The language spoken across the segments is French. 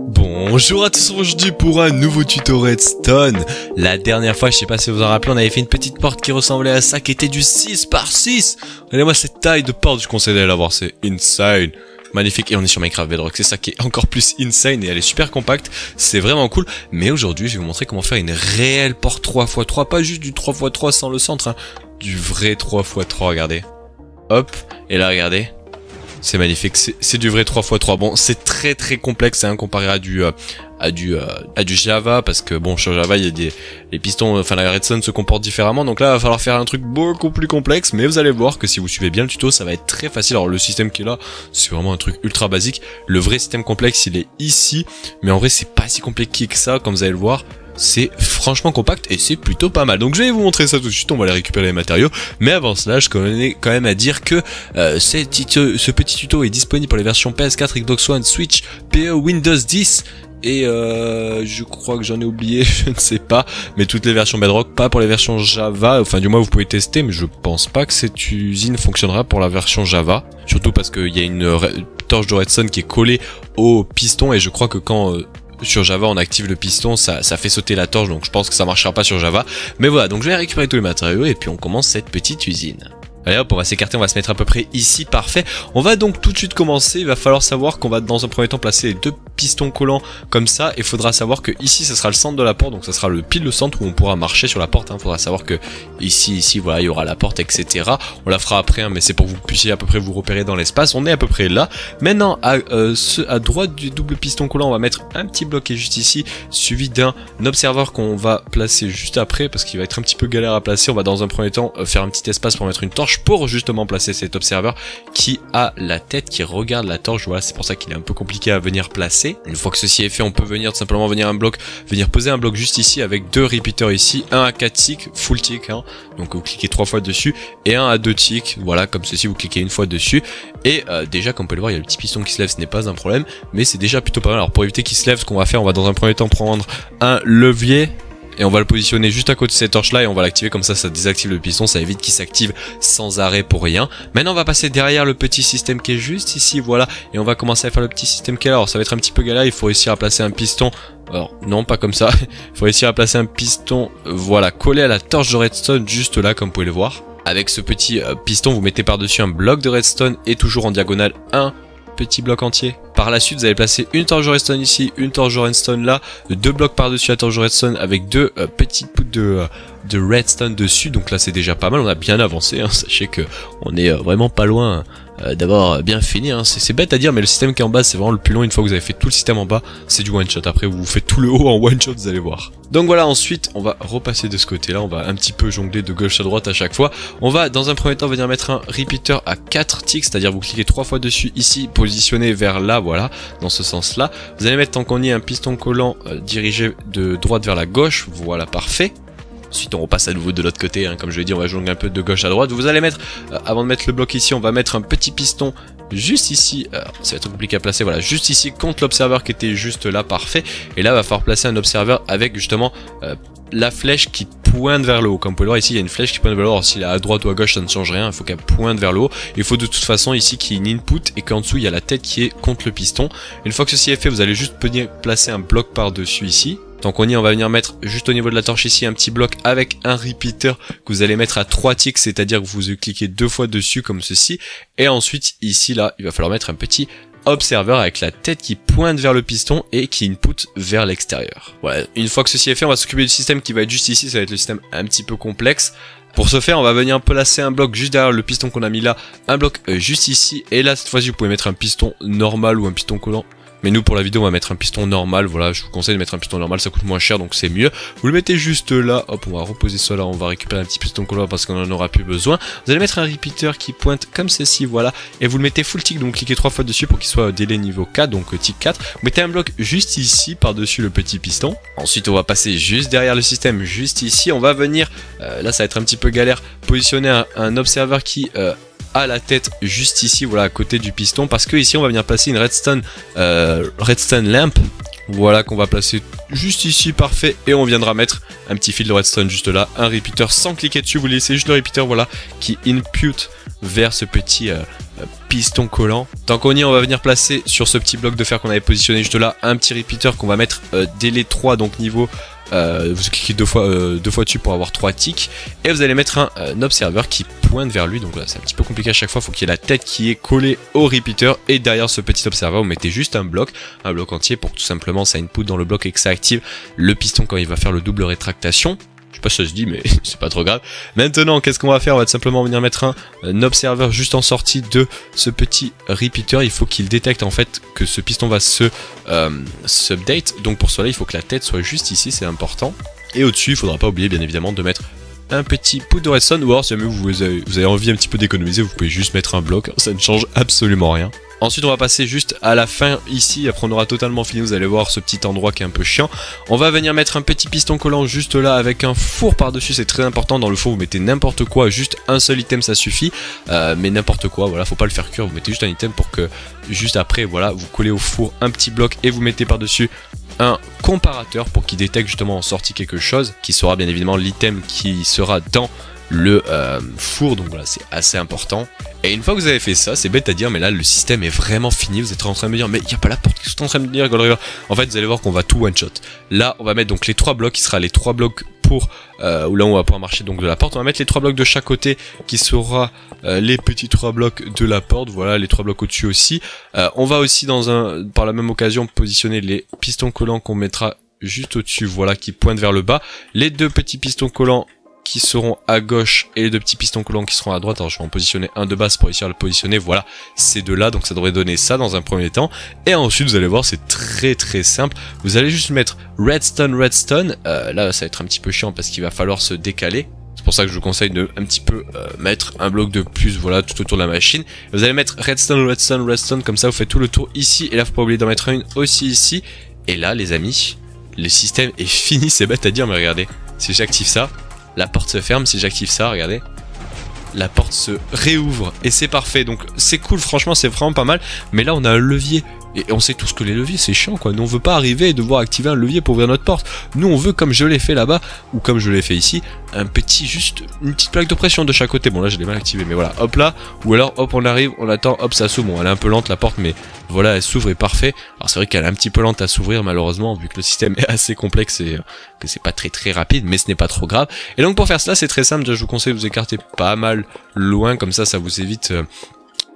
Bonjour à tous, aujourd'hui pour un nouveau tuto Redstone. La dernière fois, je sais pas si vous vous en rappelez, on avait fait une petite porte qui ressemblait à ça, qui était du 6 par 6. Regardez-moi cette taille de porte, je conseille d'aller la voir, c'est insane. Magnifique, et on est sur Minecraft Bedrock, c'est ça qui est encore plus insane, et elle est super compacte, c'est vraiment cool. Mais aujourd'hui, je vais vous montrer comment faire une réelle porte 3x3, pas juste du 3x3 sans le centre, hein, du vrai 3x3, regardez. Hop, et là regardez. C'est magnifique, c'est du vrai 3x3. Bon, c'est très complexe hein, comparé à du Java, parce que bon, sur Java, il y a les pistons, enfin la redstone se comporte différemment, donc là, il va falloir faire un truc beaucoup plus complexe, mais vous allez voir que si vous suivez bien le tuto, ça va être très facile. Alors le système qui est là, c'est vraiment un truc ultra basique. Le vrai système complexe, il est ici, mais en vrai, c'est pas si compliqué que ça, comme vous allez le voir. C'est franchement compact et c'est plutôt pas mal. Donc je vais vous montrer ça tout de suite, on va aller récupérer les matériaux. Mais avant cela, je connais quand même à dire que ce petit tuto est disponible pour les versions PS4, Xbox One, Switch, PE, Windows 10... Et je crois que j'en ai oublié, je ne sais pas. Mais toutes les versions Bedrock, pas pour les versions Java. Enfin du moins vous pouvez tester, mais je pense pas que cette usine fonctionnera pour la version Java. Surtout parce qu'il y a une torche de redstone qui est collée au piston. Et je crois que quand... sur Java on active le piston, ça fait sauter la torche, donc je pense que ça marchera pas sur Java. Mais voilà, donc je vais récupérer tous les matériaux et puis on commence cette petite usine. Allez hop, on va s'écarter, on va se mettre à peu près ici, parfait. On va donc tout de suite commencer, il va falloir savoir qu'on va dans un premier temps placer les deux pistons collants comme ça. Et il faudra savoir que ici ça sera le centre de la porte, donc ça sera pile le centre où on pourra marcher sur la porte. Il faudra savoir que ici, voilà, il y aura la porte, etc. On la fera après, hein, mais c'est pour que vous puissiez à peu près vous repérer dans l'espace. On est à peu près là. Maintenant, à droite du double piston collant, on va mettre un petit bloc qui est juste ici, suivi d'un observateur qu'on va placer juste après, parce qu'il va être un petit peu galère à placer. On va dans un premier temps faire un petit espace pour mettre une torche, pour justement placer cet observateur qui a la tête qui regarde la torche. Voilà, c'est pour ça qu'il est un peu compliqué à venir placer. Une fois que ceci est fait, on peut venir tout simplement venir poser un bloc juste ici avec deux repeaters ici, un à 4 ticks, full tick, hein, donc vous cliquez 3 fois dessus, et un à 2 ticks, voilà, comme ceci, vous cliquez une fois dessus, et déjà comme vous pouvez le voir, il y a le petit piston qui se lève, ce n'est pas un problème, mais c'est déjà plutôt pas mal. Alors pour éviter qu'il se lève, ce qu'on va faire, on va dans un premier temps prendre un levier, et on va le positionner juste à côté de cette torche là et on va l'activer comme ça, ça désactive le piston, ça évite qu'il s'active sans arrêt pour rien. Maintenant on va passer derrière le petit système qui est juste ici, voilà, et on va commencer à faire le petit système qui est là. Alors ça va être un petit peu galère, il faut réussir à placer un piston, alors non pas comme ça, il faut réussir à placer un piston, voilà, collé à la torche de redstone juste là comme vous pouvez le voir. Avec ce petit piston vous mettez par dessus un bloc de redstone et toujours en diagonale un petit bloc entier. Par la suite, vous allez placer une torche de redstone ici, une torche de redstone là, deux blocs par-dessus la torche de redstone avec deux petites poutres de redstone dessus. Donc là, c'est déjà pas mal, on a bien avancé, hein. Sachez que on est vraiment pas loin d'avoir bien fini, hein. C'est bête à dire, mais le système qui est en bas, c'est vraiment le plus long. Une fois que vous avez fait tout le système en bas, c'est du one shot. Après, vous faites tout le haut en one shot, vous allez voir. Donc voilà, ensuite, on va repasser de ce côté-là. On va un petit peu jongler de gauche à droite à chaque fois. On va, dans un premier temps, venir mettre un repeater à 4 ticks, c'est-à-dire vous cliquez 3 fois dessus ici, positionné vers là, voilà, dans ce sens-là. Vous allez mettre, tant qu'on y est, un piston collant dirigé de droite vers la gauche, voilà, parfait. Ensuite on repasse à nouveau de l'autre côté, hein, comme je l'ai dit, on va jongler un peu de gauche à droite. Vous allez mettre, avant de mettre le bloc ici, on va mettre un petit piston juste ici, ça va être compliqué à placer, voilà, juste ici contre l'observateur qui était juste là, parfait. Et là il va falloir placer un observateur avec justement la flèche qui pointe vers le haut. Comme vous pouvez le voir ici, il y a une flèche qui pointe vers le haut. Alors s'il est à droite ou à gauche, ça ne change rien, il faut qu'elle pointe vers le haut. Il faut de toute façon ici qu'il y ait une input et qu'en dessous il y a la tête qui est contre le piston. Une fois que ceci est fait, vous allez juste venir placer un bloc par dessus ici. Tant qu'on y est, on va venir mettre juste au niveau de la torche ici un petit bloc avec un repeater que vous allez mettre à 3 ticks, c'est-à-dire que vous cliquez 2 fois dessus comme ceci. Et ensuite ici là, il va falloir mettre un petit observateur avec la tête qui pointe vers le piston et qui input vers l'extérieur. Voilà, une fois que ceci est fait, on va s'occuper du système qui va être juste ici, ça va être le système un petit peu complexe. Pour ce faire, on va venir placer un bloc juste derrière le piston qu'on a mis là, un bloc juste ici, et là cette fois-ci vous pouvez mettre un piston normal ou un piston collant. Mais nous pour la vidéo on va mettre un piston normal, voilà, je vous conseille de mettre un piston normal, ça coûte moins cher donc c'est mieux. Vous le mettez juste là, hop, on va reposer ça là, on va récupérer un petit piston collant parce qu'on en aura plus besoin. Vous allez mettre un repeater qui pointe comme ceci, voilà, et vous le mettez full tick, donc cliquez 3 fois dessus pour qu'il soit délai niveau 4, donc tick 4. Vous mettez un bloc juste ici par dessus le petit piston. Ensuite on va passer juste derrière le système, juste ici, on va venir, là ça va être un petit peu galère, positionner un observateur qui à la tête juste ici, voilà, à côté du piston, parce que ici on va venir placer une redstone lamp, voilà, qu'on va placer juste ici, parfait, et on viendra mettre un petit fil de redstone juste là, un repeater sans cliquer dessus, vous laissez juste le repeater, voilà, qui input vers ce petit piston collant. Tant qu'on y est, on va venir placer sur ce petit bloc de fer qu'on avait positionné juste là un petit repeater qu'on va mettre dès les 3, donc niveau vous cliquez deux fois dessus pour avoir 3 ticks, et vous allez mettre un observeur qui pointe vers lui. Donc là c'est un petit peu compliqué à chaque fois, il faut qu'il y ait la tête qui est collée au repeater, et derrière ce petit observeur vous mettez juste un bloc entier pour que tout simplement ça input dans le bloc et que ça active le piston quand il va faire le double rétractation. Je sais pas si ça se dit, mais c'est pas trop grave. Maintenant, qu'est-ce qu'on va faire? On va tout simplement venir mettre un observeur juste en sortie de ce petit repeater. Il faut qu'il détecte en fait que ce piston va se update. Donc pour cela, il faut que la tête soit juste ici, c'est important. Et au-dessus, il faudra pas oublier bien évidemment de mettre un petit poudre de redstone. Ou alors si jamais vous avez envie un petit peu d'économiser, vous pouvez juste mettre un bloc. Ça ne change absolument rien. Ensuite on va passer juste à la fin ici, après on aura totalement fini, vous allez voir ce petit endroit qui est un peu chiant. On va venir mettre un petit piston collant juste là avec un four par dessus, c'est très important. Dans le four vous mettez n'importe quoi, juste un seul item ça suffit, mais n'importe quoi, voilà, faut pas le faire cuire, vous mettez juste un item pour que juste après voilà vous collez au four un petit bloc et vous mettez par dessus un comparateur pour qu'il détecte justement en sortie quelque chose, qui sera bien évidemment l'item qui sera dans le four, donc voilà c'est assez important. Et une fois que vous avez fait ça, c'est bête à dire mais là le système est vraiment fini. Vous êtes en train de me dire mais il n'y a pas la porte, qu'est-ce que tu es en train de me dire Gold River? En fait vous allez voir qu'on va tout one shot. Là on va mettre donc les 3 blocs qui sera les 3 blocs pour où là on va pouvoir marcher donc de la porte. On va mettre les 3 blocs de chaque côté qui sera les petits 3 blocs de la porte, voilà les 3 blocs au-dessus aussi. On va aussi par la même occasion positionner les pistons collants qu'on mettra juste au-dessus, voilà, qui pointent vers le bas. Les 2 petits pistons collants qui seront à gauche et les 2 petits pistons collants qui seront à droite. Alors je vais en positionner un de base pour réussir à le positionner, voilà, ces 2 là, donc ça devrait donner ça dans un premier temps. Et ensuite vous allez voir c'est très simple, vous allez juste mettre redstone, là ça va être un petit peu chiant parce qu'il va falloir se décaler. C'est pour ça que je vous conseille de un petit peu mettre un bloc de plus, voilà, tout autour de la machine. Vous allez mettre redstone, comme ça vous faites tout le tour ici, et là faut pas oublier d'en mettre une aussi ici. Et là les amis, le système est fini, c'est bête à dire mais regardez, si j'active ça, la porte se ferme. Si j'active ça, regardez, la porte se réouvre et c'est parfait. Donc c'est cool, franchement c'est vraiment pas mal. Mais là on a un levier et on sait tous que les leviers c'est chiant quoi. Nous on veut pas arriver et devoir activer un levier pour ouvrir notre porte. Nous on veut, comme je l'ai fait là-bas ou comme je l'ai fait ici, une petite plaque de pression de chaque côté. Bon là je l'ai mal activé mais voilà, hop là, ou alors hop on arrive, on attend, hop ça s'ouvre. Bon elle est un peu lente la porte mais voilà elle s'ouvre et parfait. Alors c'est vrai qu'elle est un petit peu lente à s'ouvrir malheureusement vu que le système est assez complexe et que c'est pas très rapide, mais ce n'est pas trop grave. Et donc pour faire cela c'est très simple, je vous conseille de vous écarter pas mal loin, comme ça vous évite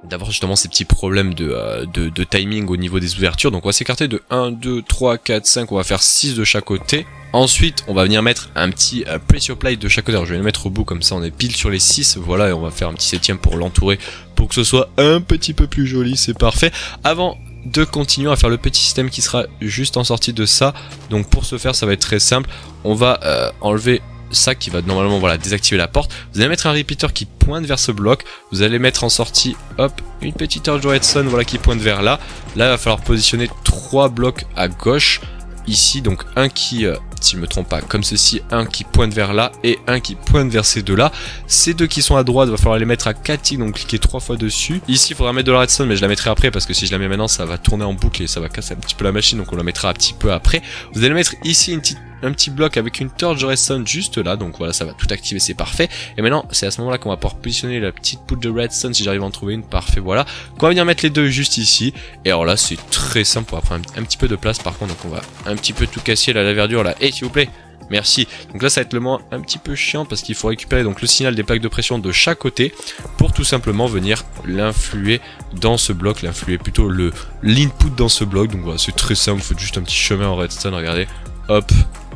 d'avoir justement ces petits problèmes de timing au niveau des ouvertures. Donc on va s'écarter de 1, 2, 3, 4, 5, on va faire 6 de chaque côté. Ensuite on va venir mettre un petit pressure plate de chaque côté. Alors je vais le mettre au bout comme ça on est pile sur les 6, voilà, et on va faire un petit 7ème pour l'entourer pour que ce soit un petit peu plus joli, c'est parfait. Avant de continuer à faire le petit système qui sera juste en sortie de ça, donc pour ce faire ça va être très simple. On va enlever ça qui va normalement voilà désactiver la porte. Vous allez mettre un repeater qui pointe vers ce bloc. Vous allez mettre en sortie hop une petite torche de redstone voilà qui pointe vers là. Là il va falloir positionner 3 blocs à gauche ici, donc un qui si je me trompe pas comme ceci, un qui pointe vers là et un qui pointe vers ces 2 là. Ces 2 qui sont à droite, il va falloir les mettre à 4 ticks, donc cliquez 3 fois dessus. Ici il faudra mettre de la redstone mais je la mettrai après parce que si je la mets maintenant ça va tourner en boucle et ça va casser un petit peu la machine, donc on la mettra un petit peu après. Vous allez mettre ici un petit bloc avec une torche de redstone juste là, donc voilà ça va tout activer, c'est parfait. Et maintenant c'est à ce moment là qu'on va pouvoir positionner la petite poudre de redstone si j'arrive à en trouver une, parfait, voilà. On va venir mettre les 2 juste ici, et alors là c'est très simple, on va prendre un petit peu de place par contre, donc on va un petit peu tout casser là, la verdure là, et s'il vous plaît, merci. Donc là ça va être le moment un petit peu chiant parce qu'il faut récupérer donc le signal des plaques de pression de chaque côté pour tout simplement venir l'influer dans ce bloc, l'influer plutôt l'input dans ce bloc. Donc voilà c'est très simple, vous faites juste un petit chemin en redstone, regardez, hop.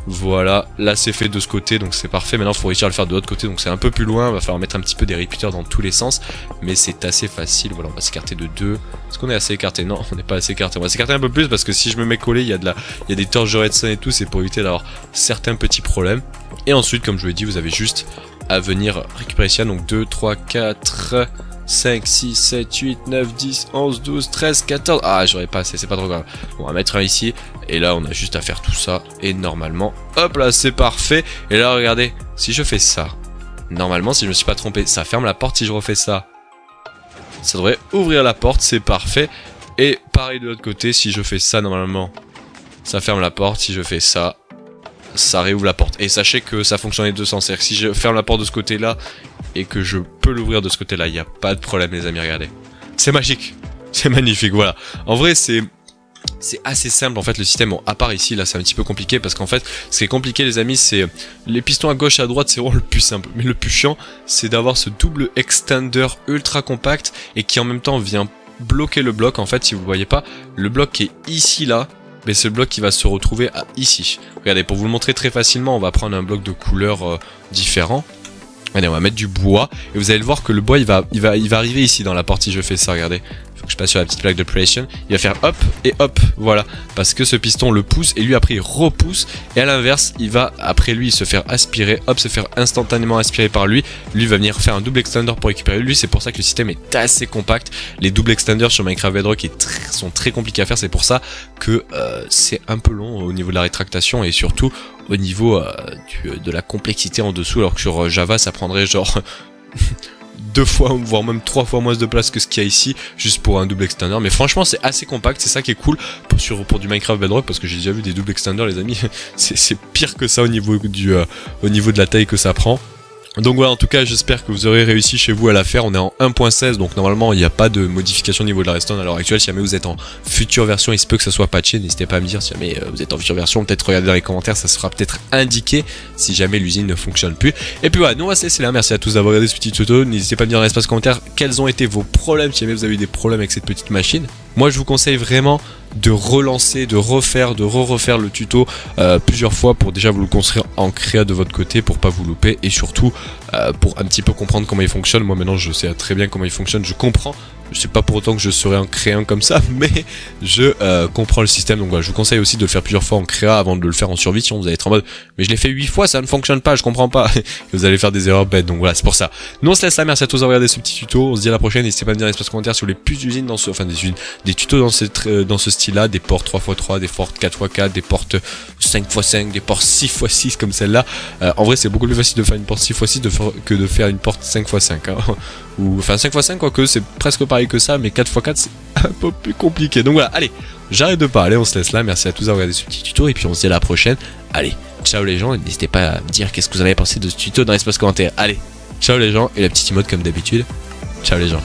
Voilà, là c'est fait de ce côté donc c'est parfait. Maintenant il faut réussir à le faire de l'autre côté, donc c'est un peu plus loin, il va falloir mettre un petit peu des repeaters dans tous les sens, mais c'est assez facile. Voilà, on va s'écarter de 2. Est-ce qu'on est assez écarté? Non, on n'est pas assez écarté. On va s'écarter un peu plus parce que si je me mets collé, il y a des torches de redstone et tout, c'est pour éviter d'avoir certains petits problèmes. Et ensuite, comme je vous l'ai dit, vous avez juste à venir récupérer ça, donc 2, 3, 4, 5, 6, 7, 8, 9, 10, 11, 12, 13, 14... Ah, j'aurais pas assez, c'est pas trop grave. On va mettre un ici, et là, on a juste à faire tout ça, et normalement, hop là, c'est parfait. Et là, regardez, si je fais ça, normalement, si je me suis pas trompé, ça ferme la porte. Si je refais ça, ça devrait ouvrir la porte, c'est parfait. Et pareil de l'autre côté, si je fais ça, normalement, ça ferme la porte. Si je fais ça, ça réouvre la porte. Et sachez que ça fonctionne les deux sens. C'est-à-dire que si je ferme la porte de ce côté-là et que je peux l'ouvrir de ce côté-là, il n'y a pas de problème les amis, regardez. C'est magique. C'est magnifique, voilà. En vrai, c'est assez simple en fait le système, bon, à part ici là c'est un petit peu compliqué parce qu'en fait ce qui est compliqué les amis c'est les pistons à gauche et à droite, c'est vraiment le plus simple, mais le plus chiant c'est d'avoir ce double extender ultra compact et qui en même temps vient bloquer le bloc. En fait si vous voyez pas, le bloc qui est ici là, mais c'est le bloc qui va se retrouver ici. Regardez, pour vous le montrer très facilement, on va prendre un bloc de couleur différent. Allez, on va mettre du bois et vous allez le voir que le bois il va arriver ici dans la partie. Je fais ça, regardez. Faut que je passe sur la petite plaque de pression. Il va faire hop et hop, voilà. Parce que ce piston le pousse et lui après il repousse. Et à l'inverse, il va après lui se faire aspirer, hop, se faire instantanément aspirer par lui. Lui va venir faire un double extender pour récupérer lui. C'est pour ça que le système est assez compact. Les double extenders sur Minecraft Bedrock sont très compliqués à faire. C'est pour ça que c'est un peu long au niveau de la rétractation et surtout au niveau de la complexité en dessous. Alors que sur Java, ça prendrait genre 2 fois voire même 3 fois moins de place que ce qu'il y a ici juste pour un double extender, mais franchement c'est assez compact, c'est ça qui est cool pour du Minecraft Bedrock parce que j'ai déjà vu des double extenders les amis, c'est pire que ça au niveau de la taille que ça prend. Donc voilà, en tout cas j'espère que vous aurez réussi chez vous à la faire. On est en 1.16 donc normalement il n'y a pas de modification au niveau de la redstone à l'heure actuelle. Si jamais vous êtes en future version, il se peut que ça soit patché, n'hésitez pas à me dire si jamais vous êtes en future version, peut-être regardez dans les commentaires, ça sera peut-être indiqué si jamais l'usine ne fonctionne plus. Et puis voilà, nous on va se laisser là, merci à tous d'avoir regardé ce petit tuto, n'hésitez pas à me dire dans l'espace commentaire quels ont été vos problèmes si jamais vous avez eu des problèmes avec cette petite machine. Moi je vous conseille vraiment de relancer, de refaire le tuto plusieurs fois pour déjà vous le construire en créa de votre côté pour pas vous louper et surtout pour un petit peu comprendre comment il fonctionne. Moi maintenant je sais très bien comment il fonctionne, je comprends. Je sais pas pour autant que je saurais en créer un comme ça, mais je comprends le système. Donc voilà, je vous conseille aussi de le faire plusieurs fois en créa avant de le faire en survie. Sinon vous allez être en mode, mais je l'ai fait 8 fois, ça ne fonctionne pas, je comprends pas. Et vous allez faire des erreurs bêtes. Donc voilà, c'est pour ça. Nous on se laisse là, merci à tous d'avoir regardé ce petit tuto. On se dit à la prochaine. N'hésitez pas à me dire dans l'espace commentaire si vous voulez plus d'usines dans des tutos dans ce style-là, des portes 3x3, des portes 4x4, des portes 5x5, des portes 6x6 comme celle-là. En vrai, c'est beaucoup plus facile de faire une porte 6x6 que de faire une porte 5x5. Hein. Ou enfin 5x5 quoique c'est presque pareil que ça, mais 4x4 c'est un peu plus compliqué. Donc voilà, allez, j'arrête de parler, on se laisse là, merci à tous d'avoir regardé ce petit tuto et puis on se dit à la prochaine. Allez, ciao les gens, n'hésitez pas à me dire qu'est-ce que vous avez pensé de ce tuto dans l'espace commentaire. Allez, ciao les gens, et la petite emote comme d'habitude. Ciao les gens.